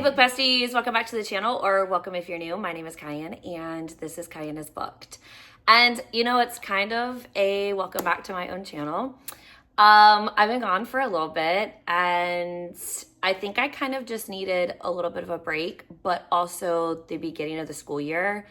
book besties, welcome back to the channel, or welcome if you're new. My name is Cayenne and this is Cayenne is Booked. And you know, it's kind of a welcome back to my own channel. I've been gone for a little bit and I think I kind of just needed a little bit of a break, but also the beginning of the school year.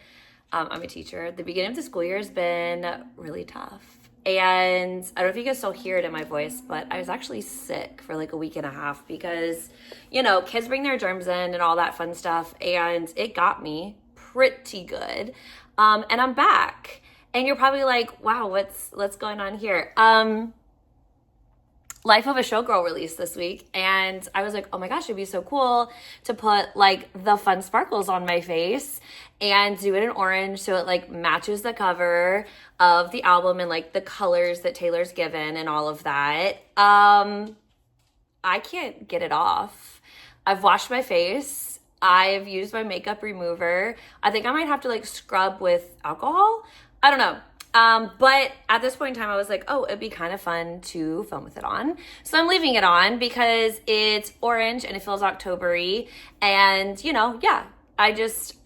I'm a teacher. The beginning of the school year has been really tough. And I don't know if you guys still hear it in my voice, but I was actually sick for like a week and a half because, you know, kids bring their germs in and all that fun stuff. And it got me pretty good. And I'm back. And you're probably like, wow, what's going on here? Life of a Showgirl released this week, and I was like, oh my gosh, it'd be so cool to put like the fun sparkles on my face and do it in orange so it like matches the cover of the album and like the colors that Taylor's given and all of that. I can't get it off. I've washed my face. I've used my makeup remover. I think I might have to like scrub with alcohol. I don't know. But at this point in time, I was like, oh, it'd be kind of fun to film with it on. So I'm leaving it on because it's orange and it feels October-y. And, you know, yeah, I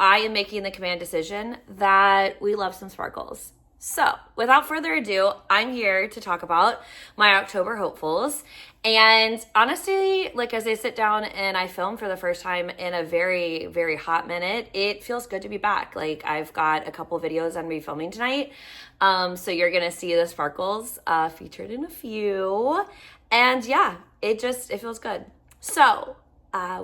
am making the command decision that we love some sparkles. So without further ado, I'm here to talk about my October hopefuls. And honestly, like as I sit down and I film for the first time in a very, very hot minute, it feels good to be back. Like I've got a couple videos I'm refilming tonight. So you're going to see the sparkles featured in a few. And yeah, it feels good. So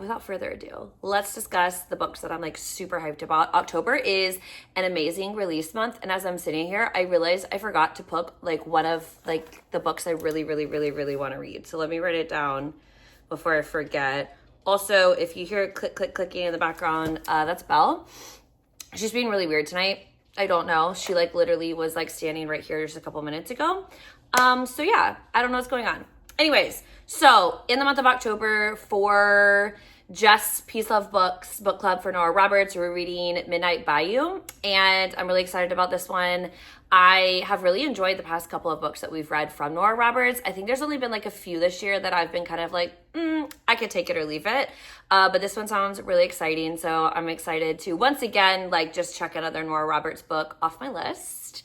without further ado, let's discuss the books that I'm like super hyped about. October is an amazing release month. And as I'm sitting here, I realized I forgot to put like one of like the books I really, really, really, really want to read. So let me write it down before I forget. Also, if you hear clicking in the background, that's Belle. She's being really weird tonight. I don't know. She like literally was like standing right here just a couple minutes ago. So yeah, I don't know what's going on. Anyways, so in the month of October for Jess Peace Love Books book club for Nora Roberts, we're reading Midnight Bayou, and I'm really excited about this one. I have really enjoyed the past couple of books that we've read from Nora Roberts. I think there's only been like a few this year that I've been kind of like, I could take it or leave it. But this one sounds really exciting. So I'm excited to once again, like just check another Nora Roberts book off my list.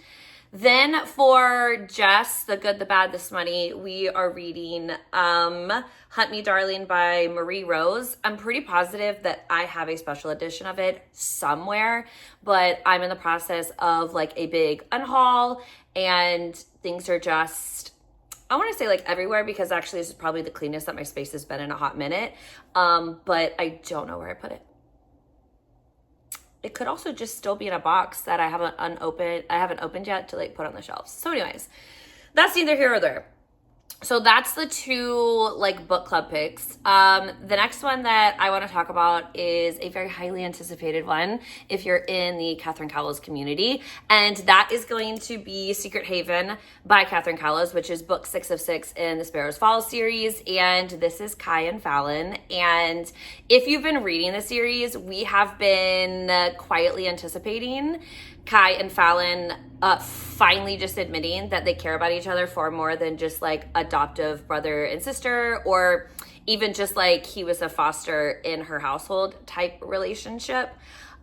Then for Jess, The Good, the Bad, the Smutty, we are reading Hunt Me Darling by Marie Rose. I'm pretty positive that I have a special edition of it somewhere, but I'm in the process of like a big unhaul and things are just, I want to say like everywhere because actually this is probably the cleanest that my space has been in a hot minute, but I don't know where I put it. It could also just still be in a box that I haven't opened yet to like put on the shelves. So anyways, that's neither here or there. So that's the two like book club picks. The next one that I want to talk about is a very highly anticipated one if you're in the Catherine Cowles community. And that is going to be Secret Haven by Catherine Cowles, which is book 6 of 6 in the Sparrows Fall series. And this is Kai and Fallon. And if you've been reading the series, we have been quietly anticipating Kai and Fallon finally just admitting that they care about each other far more than just like adoptive brother and sister, or even just like he was a foster in her household type relationship.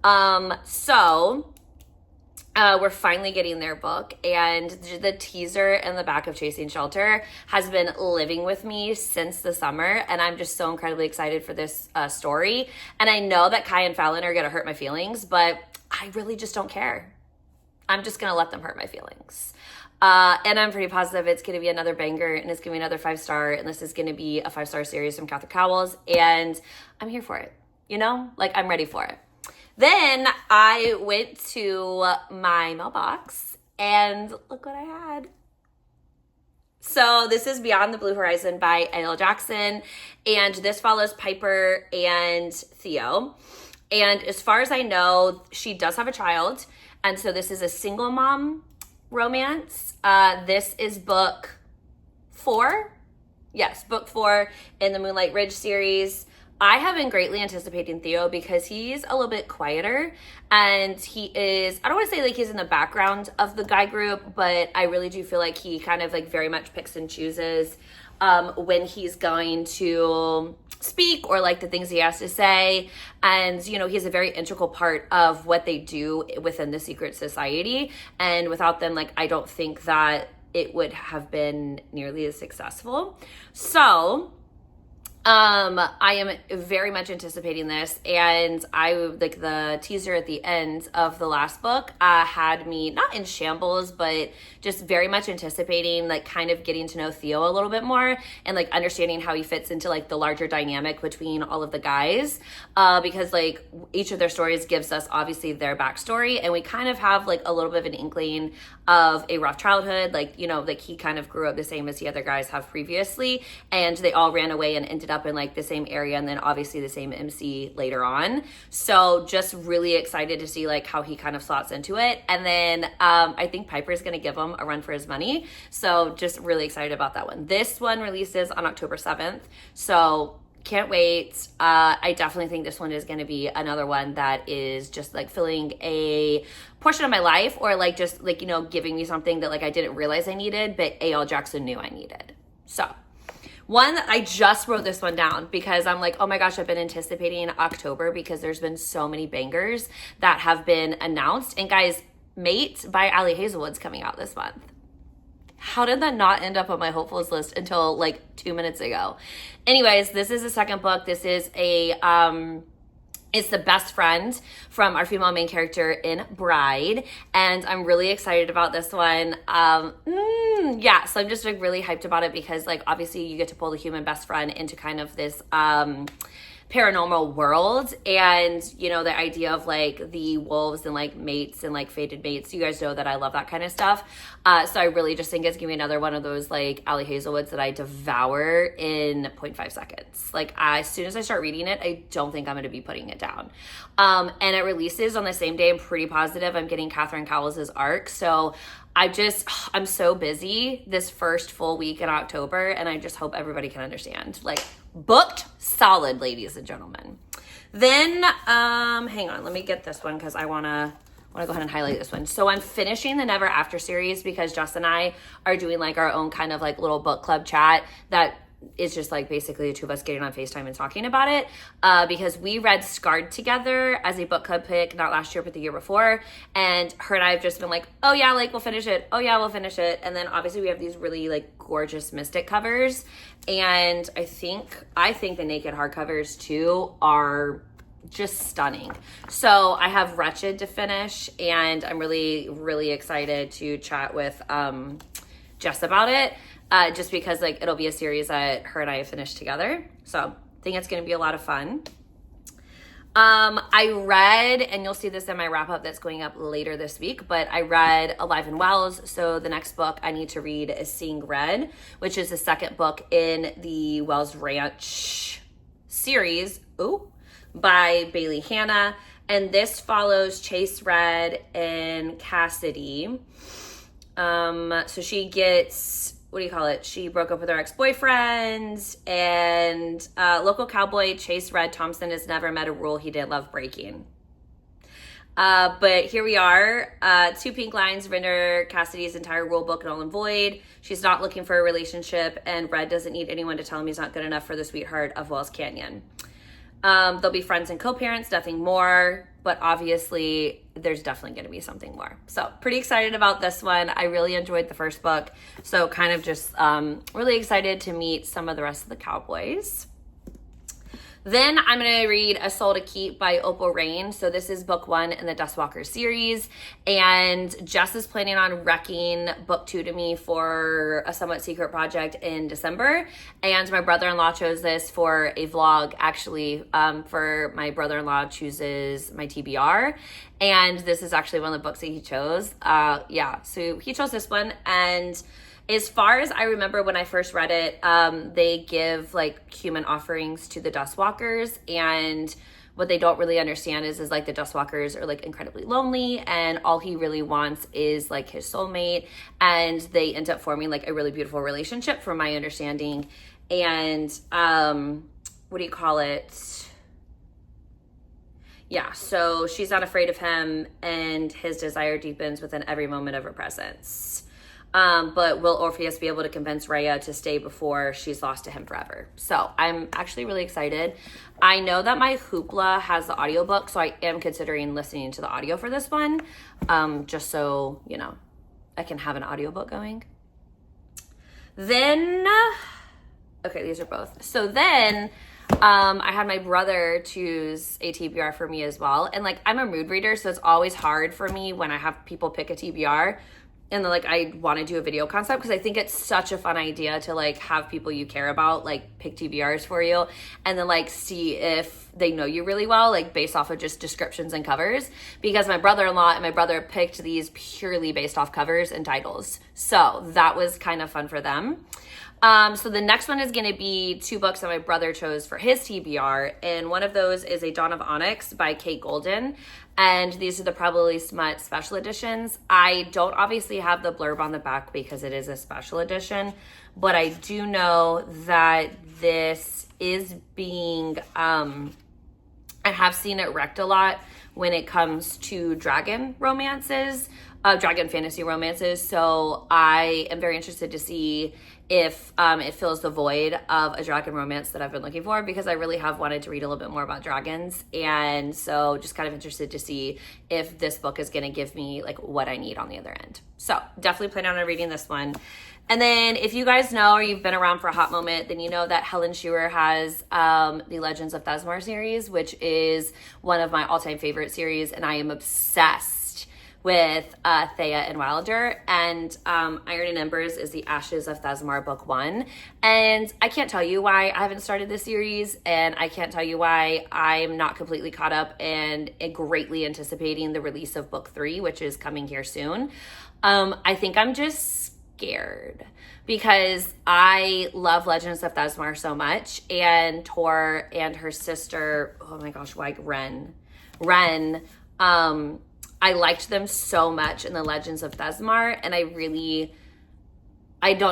So we're finally getting their book, and the teaser in the back of Chasing Shelter has been living with me since the summer, and I'm just so incredibly excited for this story. And I know that Kai and Fallon are going to hurt my feelings, but I really just don't care. I'm just going to let them hurt my feelings. And I'm pretty positive it's going to be another banger, and it's going to be another 5-star, and this is going to be a 5-star series from Catherine Cowles, and I'm here for it. You know, like I'm ready for it. Then I went to my mailbox, and look what I had. So this is Beyond the Blue Horizon by L. Jackson, and this follows Piper and Theo. And as far as I know, she does have a child. And so this is a single mom romance. This is book 4. Yes, book 4 in the Moonlight Ridge series. I have been greatly anticipating Theo because he's a little bit quieter, and he is, I don't want to say like he's in the background of the guy group, but I really do feel like he kind of like very much picks and chooses when he's going to speak or like the things he has to say. And, you know, he's a very integral part of what they do within the secret society. And without them, like, I don't think that it would have been nearly as successful. So I am very much anticipating this, and I like the teaser at the end of the last book had me not in shambles, but just very much anticipating like kind of getting to know Theo a little bit more and like understanding how he fits into like the larger dynamic between all of the guys, because like each of their stories gives us obviously their backstory, and we kind of have like a little bit of an inkling of a rough childhood. Like, you know, like he kind of grew up the same as the other guys have previously, and they all ran away and ended up in like the same area, and then obviously the same MC later on. So just really excited to see like how he kind of slots into it. And then I think Piper's going to give him a run for his money. So just really excited about that one. This one releases on October 7th. So can't wait. I definitely think this one is going to be another one that is just like filling a portion of my life, or like just like, you know, giving me something that like I didn't realize I needed, but A.L. Jackson knew I needed. So one, I just wrote this one down because I'm like, oh my gosh, I've been anticipating October because there's been so many bangers that have been announced. And guys, Mate by Ali Hazelwood's coming out this month. How did that not end up on my hopefuls list until like 2 minutes ago? Anyways, this is the second book. This is it's the best friend from our female main character in Bride, and I'm really excited about this one. Yeah, so I'm just like really hyped about it because like obviously you get to pull the human best friend into kind of this paranormal world, and you know, the idea of like the wolves and like mates and like fated mates. You guys know that I love that kind of stuff. So I really just think it's gonna be another one of those like Ali Hazelwoods that I devour in 0.5 seconds. Like as soon as I start reading it, I don't think I'm gonna be putting it down. And it releases on the same day. I'm pretty positive I'm getting Catherine Cowles' arc. So I'm so busy this first full week in October, and I just hope everybody can understand. Like, booked solid, ladies and gentlemen. Then, hang on, let me get this one because I want to go ahead and highlight this one. So I'm finishing the Never After series because Jess and I are doing like our own kind of like little book club chat that is just like basically the two of us getting on FaceTime and talking about it, because we read Scarred together as a book club pick, not last year, but the year before. And her and I have just been like, oh yeah, like we'll finish it. Oh yeah, we'll finish it. And then obviously we have these really like gorgeous Mystic covers. And I think the Naked hardcovers too are just stunning. So I have Wretched to finish, and I'm really, really excited to chat with Jess about it. Just because like it'll be a series that her and I have finished together. So I think it's going to be a lot of fun. I read, and you'll see this in my wrap up that's going up later this week, but I read Alive and Wells. So the next book I need to read is Seeing Red, which is the second book in the Wells Ranch series by Bailey Hanna. And this follows Chase Red and Cassidy. So she gets, she broke up with her ex-boyfriend, and local cowboy Chase Red Thompson has never met a rule he didn't love breaking. But here we are, 2 pink lines render Cassidy's entire rule book null and void. She's not looking for a relationship, and Red doesn't need anyone to tell him he's not good enough for the sweetheart of Wells Canyon. They'll be friends and co-parents, nothing more, but obviously there's definitely going to be something more. So pretty excited about this one. I really enjoyed the first book. So kind of just really excited to meet some of the rest of the cowboys. Then I'm going to read A Soul to Keep by Opal Rain. So this is book 1 in the Dustwalker series. And Jess is planning on wrecking book 2 to me for a somewhat secret project in December. And my brother-in-law chose this for a vlog, actually, for my brother-in-law chooses my TBR. And this is actually one of the books that he chose. So he chose this one. And as far as I remember when I first read it, they give like human offerings to the Dustwalkers, and what they don't really understand is like the Dustwalkers are like incredibly lonely, and all he really wants is like his soulmate, and they end up forming like a really beautiful relationship from my understanding. And what do you call it? Yeah, so she's not afraid of him, and his desire deepens within every moment of her presence. But will Orpheus be able to convince Rhea to stay before she's lost to him forever? So I'm actually really excited. I know that my Hoopla has the audiobook, so I am considering listening to the audio for this one, just so, you know, I can have an audiobook going. Then, okay, these are both. So then I had my brother choose a TBR for me as well. And like, I'm a mood reader, so it's always hard for me when I have people pick a TBR and then like I want to do a video concept, because I think it's such a fun idea to like have people you care about like pick TBRs for you and then like see if they know you really well, like based off of just descriptions and covers, because my brother-in-law and my brother picked these purely based off covers and titles. So that was kind of fun for them. So the next one is going to be 2 books that my brother chose for his TBR. And one of those is A Dawn of Onyx by Kate Golden. And these are the Probably Smut special editions. I don't obviously have the blurb on the back because it is a special edition, but I do know that this is being, I have seen it wrecked a lot when it comes to dragon romances, dragon fantasy romances. So I am very interested to see if it fills the void of a dragon romance that I've been looking for, because I really have wanted to read a little bit more about dragons. And so just kind of interested to see if this book is going to give me like what I need on the other end. So definitely plan on reading this one. And then if you guys know, or you've been around for a hot moment, then you know that Helen Shearer has the Legends of Thesmar series, which is one of my all-time favorite series. And I am obsessed with Thea and Wilder, and Iron and Embers is the Ashes of Thesmar book 1. And I can't tell you why I haven't started this series, and I can't tell you why I'm not completely caught up and greatly anticipating the release of book 3, which is coming here soon. I think I'm just scared because I love Legends of Thesmar so much, and Tor and her sister, oh my gosh, like Ren, I liked them so much in the Legends of Thesmar, and I don't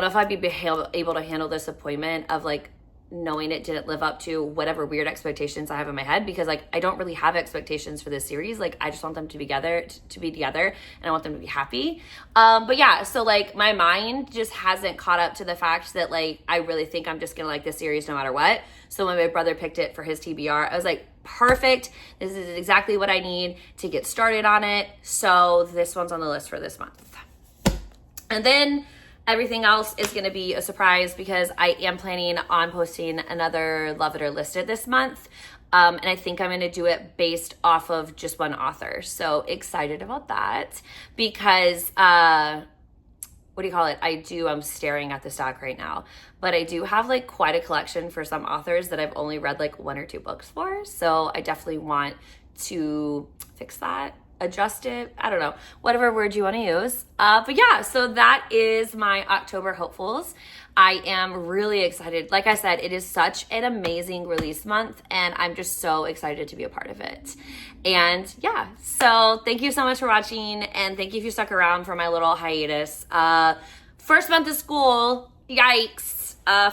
know if I'd be able to handle this disappointment of like knowing it didn't live up to whatever weird expectations I have in my head, because like I don't really have expectations for this series. Like I just want them to be together, and I want them to be happy. But yeah, so like my mind just hasn't caught up to the fact that like I really think I'm just gonna like this series no matter what. So when my brother picked it for his TBR, I was like, perfect. This is exactly what I need to get started on it. So this one's on the list for this month. And then everything else is going to be a surprise, because I am planning on posting another Love It or List It this month. And I think I'm going to do it based off of just one author. So excited about that, because what do you call it? I'm staring at the stack right now, but I do have like quite a collection for some authors that I've only read like 1 or 2 books for. So I definitely want to fix that, adjust it. I don't know, whatever word you want to use. But yeah, so that is my October hopefuls. I am really excited. Like I said, it is such an amazing release month, and I'm just so excited to be a part of it. And yeah, so thank you so much for watching, and thank you if you stuck around for my little hiatus. First month of school, yikes.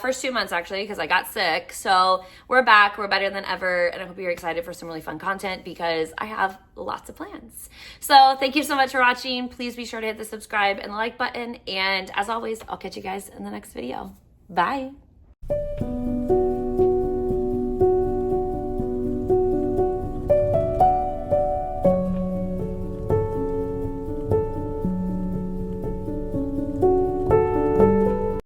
First 2 months actually, because I got sick. So we're back, we're better than ever, and I hope you're excited for some really fun content, because I have lots of plans. So thank you so much for watching. Please be sure to hit the subscribe and the like button, and as always, I'll catch you guys in the next video. Bye.